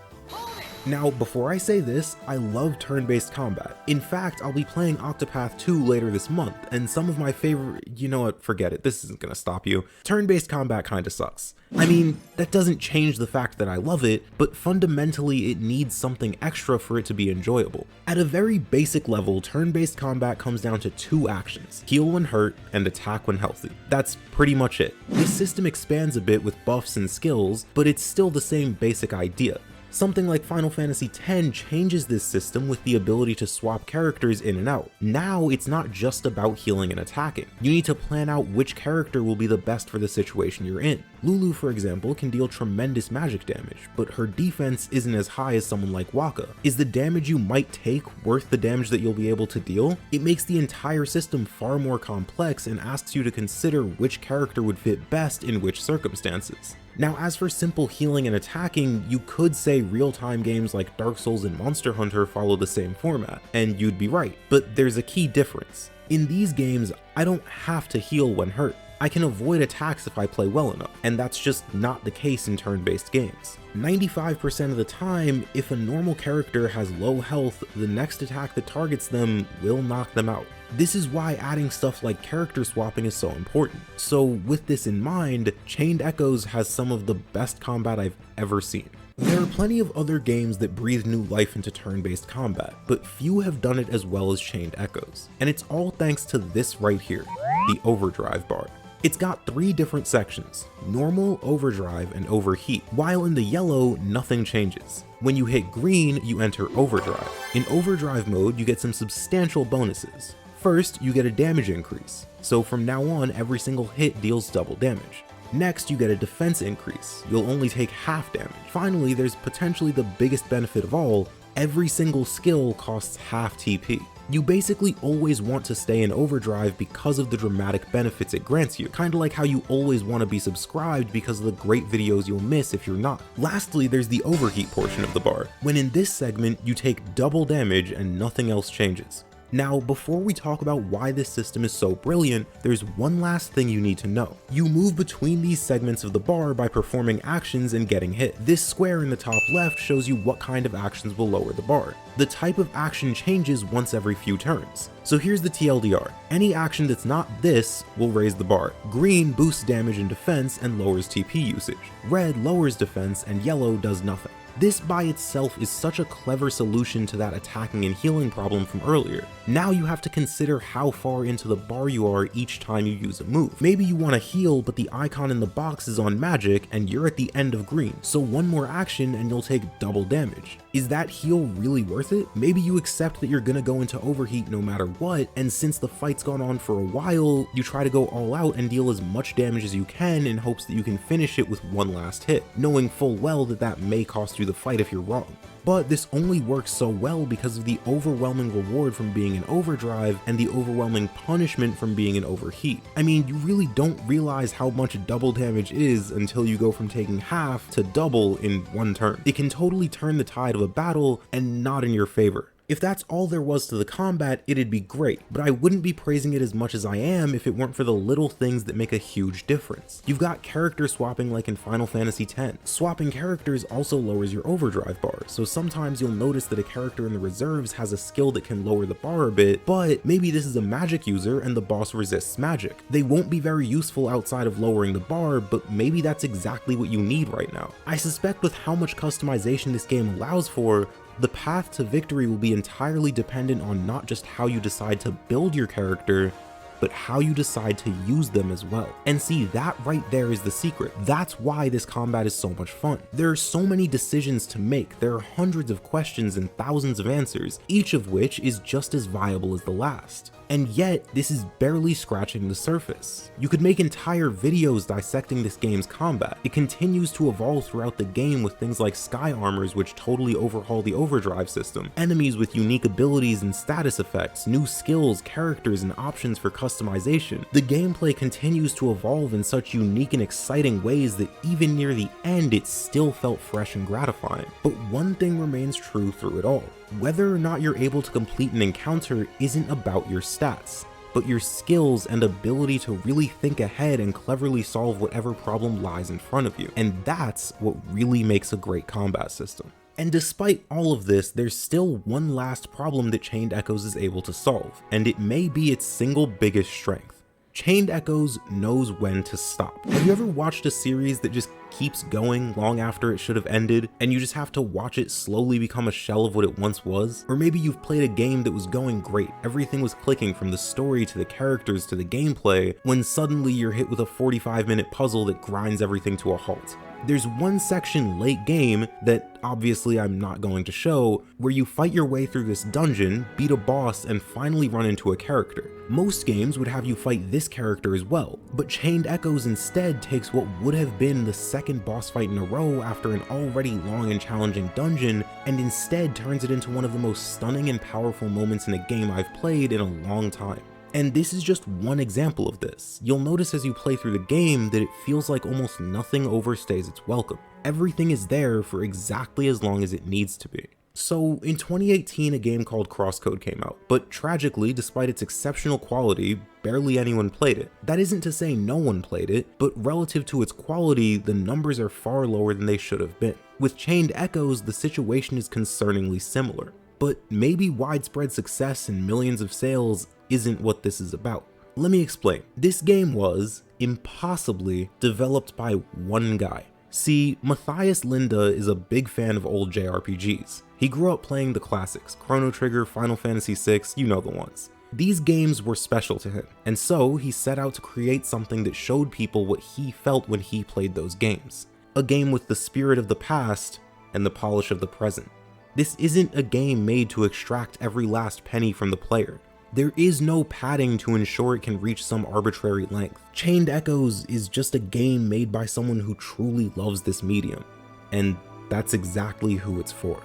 Now, before I say this, I love turn-based combat. In fact, I'll be playing Octopath 2 later this month, and some of my favorite— you know what, forget it, this isn't gonna stop you. Turn-based combat kinda sucks. I mean, that doesn't change the fact that I love it, but fundamentally it needs something extra for it to be enjoyable. At a very basic level, turn-based combat comes down to two actions: heal when hurt, and attack when healthy. That's pretty much it. This system expands a bit with buffs and skills, but it's still the same basic idea. Something like Final Fantasy X changes this system with the ability to swap characters in and out. Now it's not just about healing and attacking. You need to plan out which character will be the best for the situation you're in. Lulu, for example, can deal tremendous magic damage, but her defense isn't as high as someone like Wakka. Is the damage you might take worth the damage that you'll be able to deal? It makes the entire system far more complex and asks you to consider which character would fit best in which circumstances. Now, as for simple healing and attacking, you could say real-time games like Dark Souls and Monster Hunter follow the same format, and you'd be right, but there's a key difference. In these games, I don't have to heal when hurt. I can avoid attacks if I play well enough, and that's just not the case in turn-based games. 95% of the time, if a normal character has low health, the next attack that targets them will knock them out. This is why adding stuff like character swapping is so important. So with this in mind, Chained Echoes has some of the best combat I've ever seen. There are plenty of other games that breathe new life into turn-based combat, but few have done it as well as Chained Echoes. And it's all thanks to this right here, the overdrive bar. It's got three different sections: normal, overdrive, and overheat. While in the yellow, nothing changes. When you hit green, you enter overdrive. In overdrive mode, you get some substantial bonuses. First, you get a damage increase, so from now on, every single hit deals double damage. Next, you get a defense increase. You'll only take half damage. Finally, there's potentially the biggest benefit of all: every single skill costs half TP. You basically always want to stay in overdrive because of the dramatic benefits it grants you, kinda like how you always want to be subscribed because of the great videos you'll miss if you're not. Lastly, there's the overheat portion of the bar, when in this segment you take double damage and nothing else changes. Now, before we talk about why this system is so brilliant, there's one last thing you need to know. You move between these segments of the bar by performing actions and getting hit. This square in the top left shows you what kind of actions will lower the bar. The type of action changes once every few turns. So here's the TLDR. Any action that's not this will raise the bar. Green boosts damage and defense and lowers TP usage. Red lowers defense and yellow does nothing. This by itself is such a clever solution to that attacking and healing problem from earlier. Now you have to consider how far into the bar you are each time you use a move. Maybe you want to heal, but the icon in the box is on magic and you're at the end of green, so one more action and you'll take double damage. Is that heal really worth it? Maybe you accept that you're gonna go into overheat no matter what, and since the fight's gone on for a while, you try to go all out and deal as much damage as you can in hopes that you can finish it with one last hit, knowing full well that that may cost you the fight if you're wrong. But this only works so well because of the overwhelming reward from being in overdrive and the overwhelming punishment from being in overheat. I mean, you really don't realize how much double damage is until you go from taking half to double in one turn. It can totally turn the tide of a battle and not in your favor. If that's all there was to the combat, it'd be great, but I wouldn't be praising it as much as I am if it weren't for the little things that make a huge difference. You've got character swapping like in Final Fantasy X. Swapping characters also lowers your overdrive bar, so sometimes you'll notice that a character in the reserves has a skill that can lower the bar a bit, but maybe this is a magic user and the boss resists magic. They won't be very useful outside of lowering the bar, but maybe that's exactly what you need right now. I suspect with how much customization this game allows for, the path to victory will be entirely dependent on not just how you decide to build your character, but how you decide to use them as well. And see, that right there is the secret. That's why this combat is so much fun. There are so many decisions to make, there are hundreds of questions and thousands of answers, each of which is just as viable as the last. And yet, this is barely scratching the surface. You could make entire videos dissecting this game's combat. It continues to evolve throughout the game with things like sky armors which totally overhaul the overdrive system, enemies with unique abilities and status effects, new skills, characters, and options for customization. The gameplay continues to evolve in such unique and exciting ways that even near the end it still felt fresh and gratifying. But one thing remains true through it all. Whether or not you're able to complete an encounter isn't about your stats, but your skills and ability to really think ahead and cleverly solve whatever problem lies in front of you. And that's what really makes a great combat system. And despite all of this, there's still one last problem that Chained Echoes is able to solve, and it may be its single biggest strength. Chained Echoes knows when to stop. Have you ever watched a series that just keeps going long after it should have ended, and you just have to watch it slowly become a shell of what it once was? Or maybe you've played a game that was going great, everything was clicking from the story to the characters to the gameplay, when suddenly you're hit with a 45-minute puzzle that grinds everything to a halt. There's one section late game that obviously I'm not going to show, where you fight your way through this dungeon, beat a boss, and finally run into a character. Most games would have you fight this character as well, but Chained Echoes instead takes what would have been the second boss fight in a row after an already long and challenging dungeon, and instead turns it into one of the most stunning and powerful moments in a game I've played in a long time. And this is just one example of this. You'll notice as you play through the game that it feels like almost nothing overstays its welcome. Everything is there for exactly as long as it needs to be. So in 2018, a game called Crosscode came out, but tragically, despite its exceptional quality, barely anyone played it. That isn't to say no one played it, but relative to its quality, the numbers are far lower than they should have been. With Chained Echoes, the situation is concerningly similar. But maybe widespread success and millions of sales isn't what this is about. Let me explain. This game was, impossibly, developed by one guy. See, Matthias Linde is a big fan of old JRPGs. He grew up playing the classics, Chrono Trigger, Final Fantasy VI, you know the ones. These games were special to him, and so he set out to create something that showed people what he felt when he played those games. A game with the spirit of the past and the polish of the present. This isn't a game made to extract every last penny from the player. There is no padding to ensure it can reach some arbitrary length. Chained Echoes is just a game made by someone who truly loves this medium, and that's exactly who it's for.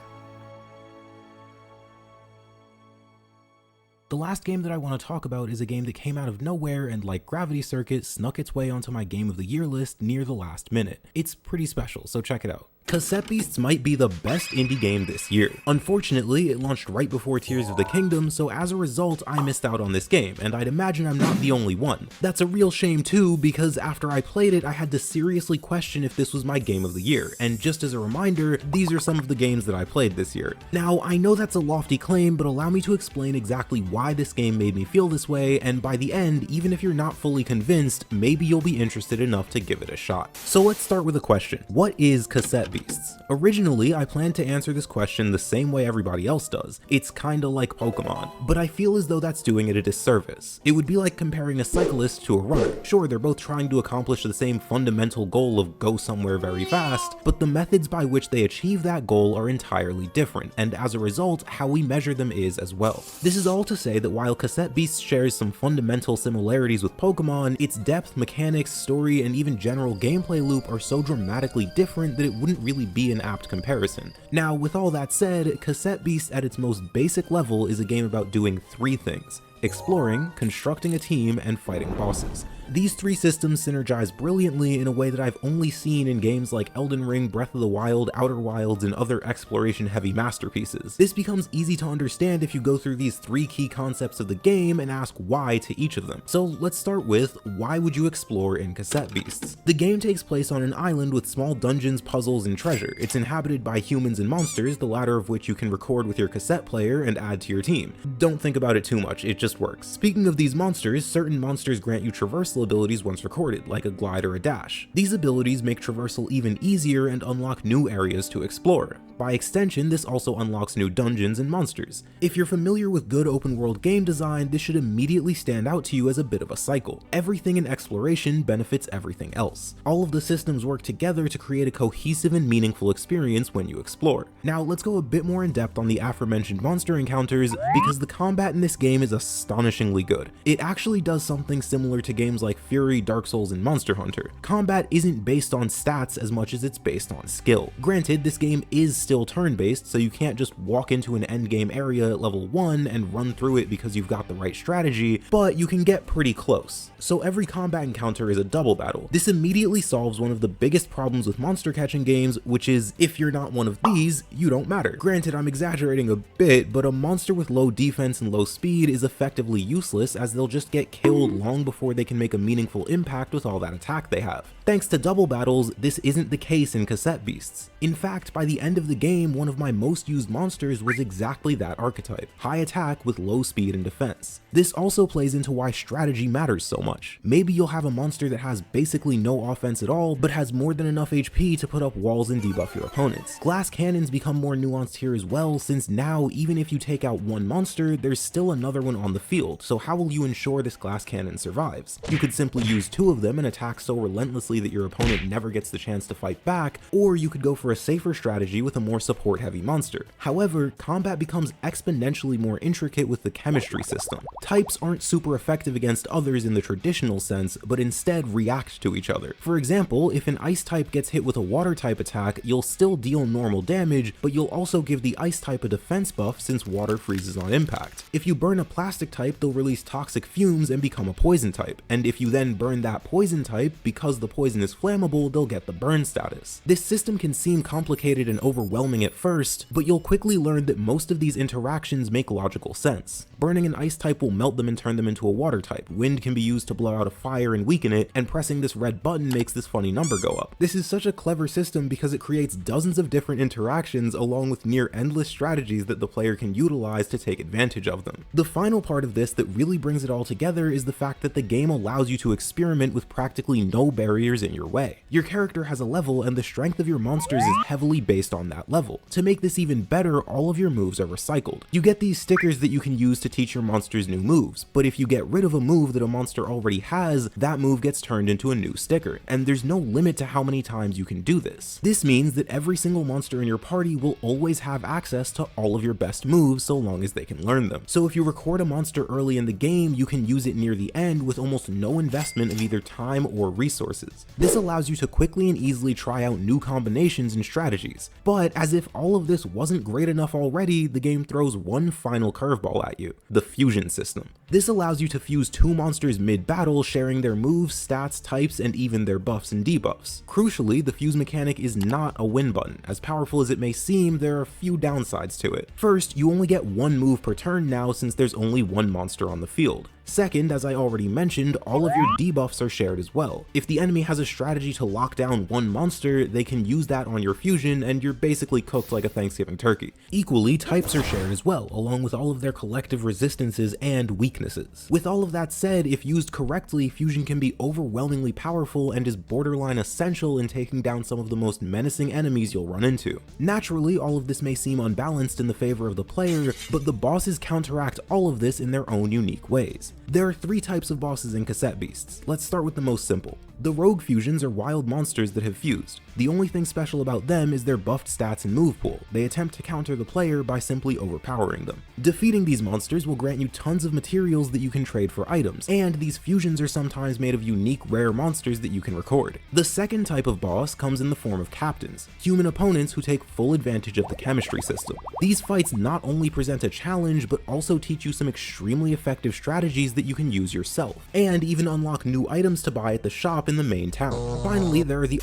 The last game that I want to talk about is a game that came out of nowhere and, like Gravity Circuit, snuck its way onto my Game of the Year list near the last minute. It's pretty special, so check it out. Cassette Beasts might be the best indie game this year. Unfortunately, it launched right before Tears of the Kingdom, so as a result, I missed out on this game, and I'd imagine I'm not the only one. That's a real shame too, because after I played it, I had to seriously question if this was my Game of the Year, and just as a reminder, these are some of the games that I played this year. Now, I know that's a lofty claim, but allow me to explain exactly why this game made me feel this way, and by the end, even if you're not fully convinced, maybe you'll be interested enough to give it a shot. So let's start with a question. What is Cassette Beasts? Originally, I planned to answer this question the same way everybody else does. It's kinda like Pokemon, but I feel as though that's doing it a disservice. It would be like comparing a cyclist to a runner. Sure, they're both trying to accomplish the same fundamental goal of go somewhere very fast, but the methods by which they achieve that goal are entirely different, and as a result, how we measure them is as well. This is all to say that while Cassette Beasts shares some fundamental similarities with Pokemon, its depth, mechanics, story, and even general gameplay loop are so dramatically different that it wouldn't really be an apt comparison. Now, with all that said, Cassette Beasts at its most basic level is a game about doing three things: exploring, constructing a team, and fighting bosses. These three systems synergize brilliantly in a way that I've only seen in games like Elden Ring, Breath of the Wild, Outer Wilds, and other exploration-heavy masterpieces. This becomes easy to understand if you go through these three key concepts of the game and ask why to each of them. So let's start with, why would you explore in Cassette Beasts? The game takes place on an island with small dungeons, puzzles, and treasure. It's inhabited by humans and monsters, the latter of which you can record with your cassette player and add to your team. Don't think about it too much, it just works. Speaking of these monsters, certain monsters grant you traversal traversal abilities once recorded, like a glide or a dash. These abilities make traversal even easier and unlock new areas to explore. By extension, this also unlocks new dungeons and monsters. If you're familiar with good open world game design, this should immediately stand out to you as a bit of a cycle. Everything in exploration benefits everything else. All of the systems work together to create a cohesive and meaningful experience when you explore. Now let's go a bit more in depth on the aforementioned monster encounters, because the combat in this game is astonishingly good. It actually does something similar to games like Fury, Dark Souls, and Monster Hunter. Combat isn't based on stats as much as it's based on skill. Granted, this game is still turn-based, so you can't just walk into an endgame area at level 1 and run through it because you've got the right strategy, but you can get pretty close. So every combat encounter is a double battle. This immediately solves one of the biggest problems with monster catching games, which is if you're not one of these, you don't matter. Granted, I'm exaggerating a bit, but a monster with low defense and low speed is effectively useless, as they'll just get killed long before they can make a meaningful impact with all that attack they have. Thanks to double battles, this isn't the case in Cassette Beasts. In fact, by the end of the game, one of my most used monsters was exactly that archetype: high attack with low speed and defense. This also plays into why strategy matters so much. Maybe you'll have a monster that has basically no offense at all, but has more than enough HP to put up walls and debuff your opponents. Glass cannons become more nuanced here as well, since now, even if you take out one monster, there's still another one on the field, so how will you ensure this glass cannon survives? You could simply use two of them and attack so relentlessly that your opponent never gets the chance to fight back, or you could go for a safer strategy with a more support-heavy monster. However, combat becomes exponentially more intricate with the chemistry system. Types aren't super effective against others in the traditional sense, but instead react to each other. For example, if an ice type gets hit with a water type attack, you'll still deal normal damage, but you'll also give the ice type a defense buff since water freezes on impact. If you burn a plastic type, they'll release toxic fumes and become a poison type, and if you then burn that poison type, because the poison is flammable, they'll get the burn status. This system can seem complicated and overwhelming at first, but you'll quickly learn that most of these interactions make logical sense. Burning an ice type will melt them and turn them into a water type, wind can be used to blow out a fire and weaken it, and pressing this red button makes this funny number go up. This is such a clever system because it creates dozens of different interactions along with near endless strategies that the player can utilize to take advantage of them. The final part of this that really brings it all together is the fact that the game allows you to experiment with practically no barriers in your way. Your character has a level, and the strength of your monsters is heavily based on that level. To make this even better, all of your moves are recycled. You get these stickers that you can use to teach your monsters new moves, but if you get rid of a move that a monster already has, that move gets turned into a new sticker, and there's no limit to how many times you can do this. This means that every single monster in your party will always have access to all of your best moves so long as they can learn them. So if you record a monster early in the game, you can use it near the end with almost no investment of either time or resources. This allows you to quickly and easily try out new combinations and strategies. But as if all of this wasn't great enough already, the game throws one final curveball at you: the fusion system. This allows you to fuse two monsters mid-battle, sharing their moves, stats, types, and even their buffs and debuffs. Crucially, the fuse mechanic is not a win button. As powerful as it may seem, there are a few downsides to it. First, you only get one move per turn now since there's only one monster on the field. Second, as I already mentioned, all of your debuffs are shared as well. If the enemy has a strategy to lock down one monster, they can use that on your fusion, and you're basically cooked like a Thanksgiving turkey. Equally, types are shared as well, along with all of their collective resistances and weaknesses. With all of that said, if used correctly, fusion can be overwhelmingly powerful and is borderline essential in taking down some of the most menacing enemies you'll run into. Naturally, all of this may seem unbalanced in the favor of the player, but the bosses counteract all of this in their own unique ways. There are three types of bosses in Cassette Beasts. Let's start with the most simple. The rogue fusions are wild monsters that have fused. The only thing special about them is their buffed stats and move pool. They attempt to counter the player by simply overpowering them. Defeating these monsters will grant you tons of materials that you can trade for items, and these fusions are sometimes made of unique rare monsters that you can record. The second type of boss comes in the form of captains, human opponents who take full advantage of the chemistry system. These fights not only present a challenge, but also teach you some extremely effective strategies that you can use yourself, and even unlock new items to buy at the shop in the main town. Finally, there are the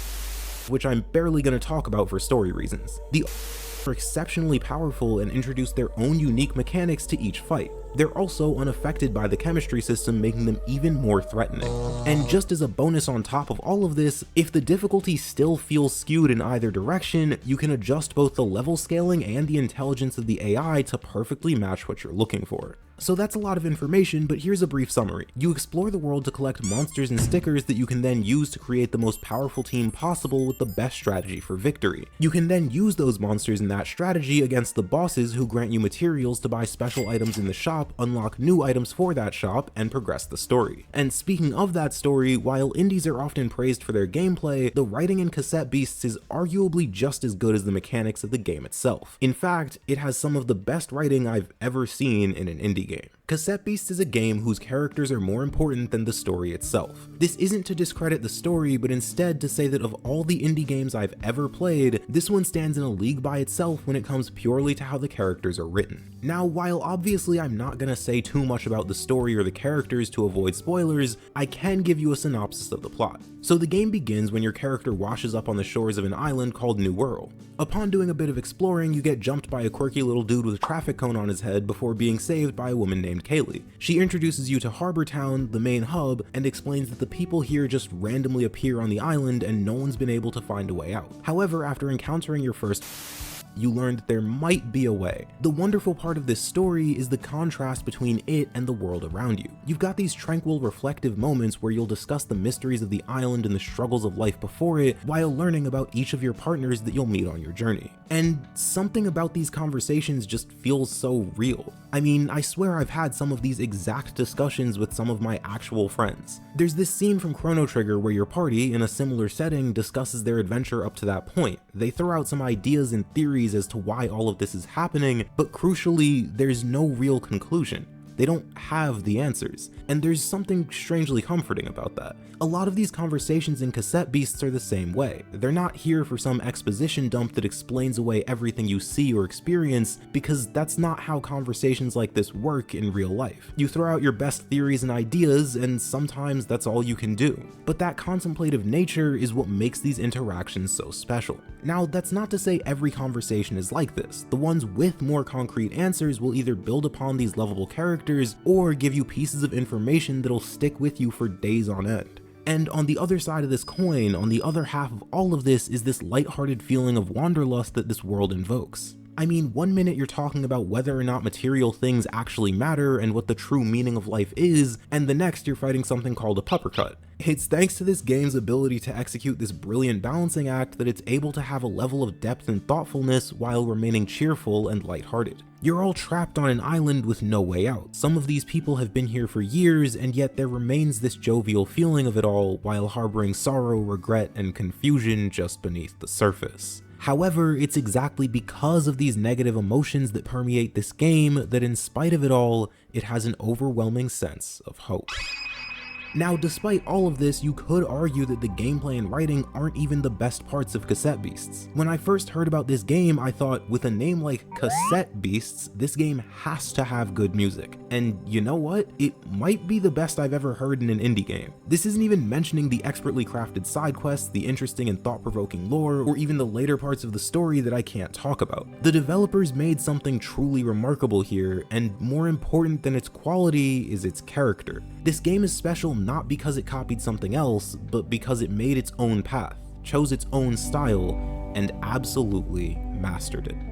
which I'm barely going to talk about for story reasons. The are exceptionally powerful and introduce their own unique mechanics to each fight. They're also unaffected by the chemistry system, making them even more threatening. And just as a bonus on top of all of this, if the difficulty still feels skewed in either direction, you can adjust both the level scaling and the intelligence of the AI to perfectly match what you're looking for. So that's a lot of information, but here's a brief summary. You explore the world to collect monsters and stickers that you can then use to create the most powerful team possible with the best strategy for victory. You can then use those monsters and that strategy against the bosses who grant you materials to buy special items in the shop, unlock new items for that shop, and progress the story. And speaking of that story, while indies are often praised for their gameplay, the writing in Cassette Beasts is arguably just as good as the mechanics of the game itself. In fact, it has some of the best writing I've ever seen in an indie game. Cassette Beasts is a game whose characters are more important than the story itself. This isn't to discredit the story, but instead to say that of all the indie games I've ever played, this one stands in a league by itself when it comes purely to how the characters are written. Now, while obviously I'm not gonna say too much about the story or the characters to avoid spoilers, I can give you a synopsis of the plot. So the game begins when your character washes up on the shores of an island called New World. Upon doing a bit of exploring, you get jumped by a quirky little dude with a traffic cone on his head before being saved by a woman named Kaylee. She introduces you to Harbor Town, the main hub, and explains that the people here just randomly appear on the island and no one's been able to find a way out. However, after encountering your first you learn that there might be a way. The wonderful part of this story is the contrast between it and the world around you. You've got these tranquil, reflective moments where you'll discuss the mysteries of the island and the struggles of life before it, while learning about each of your partners that you'll meet on your journey. And something about these conversations just feels so real. I mean, I swear I've had some of these exact discussions with some of my actual friends. There's this scene from Chrono Trigger where your party, in a similar setting, discusses their adventure up to that point. They throw out some ideas and theories as to why all of this is happening, but crucially, there's no real conclusion. They don't have the answers, and there's something strangely comforting about that. A lot of these conversations in Cassette Beasts are the same way. They're not here for some exposition dump that explains away everything you see or experience, because that's not how conversations like this work in real life. You throw out your best theories and ideas, and sometimes that's all you can do. But that contemplative nature is what makes these interactions so special. Now, that's not to say every conversation is like this. The ones with more concrete answers will either build upon these lovable characters or give you pieces of information that'll stick with you for days on end. And on the other side of this coin, on the other half of all of this, is this lighthearted feeling of wanderlust that this world invokes. I mean, one minute you're talking about whether or not material things actually matter and what the true meaning of life is, and the next you're fighting something called a puppercut. It's thanks to this game's ability to execute this brilliant balancing act that it's able to have a level of depth and thoughtfulness while remaining cheerful and lighthearted. You're all trapped on an island with no way out. Some of these people have been here for years, and yet there remains this jovial feeling of it all while harboring sorrow, regret, and confusion just beneath the surface. However, it's exactly because of these negative emotions that permeate this game that in spite of it all, it has an overwhelming sense of hope. Now, despite all of this, you could argue that the gameplay and writing aren't even the best parts of Cassette Beasts. When I first heard about this game, I thought, with a name like Cassette Beasts, this game has to have good music. And you know what? It might be the best I've ever heard in an indie game. This isn't even mentioning the expertly crafted side quests, the interesting and thought-provoking lore, or even the later parts of the story that I can't talk about. The developers made something truly remarkable here, and more important than its quality is its character. This game is special not because it copied something else, but because it made its own path, chose its own style, and absolutely mastered it.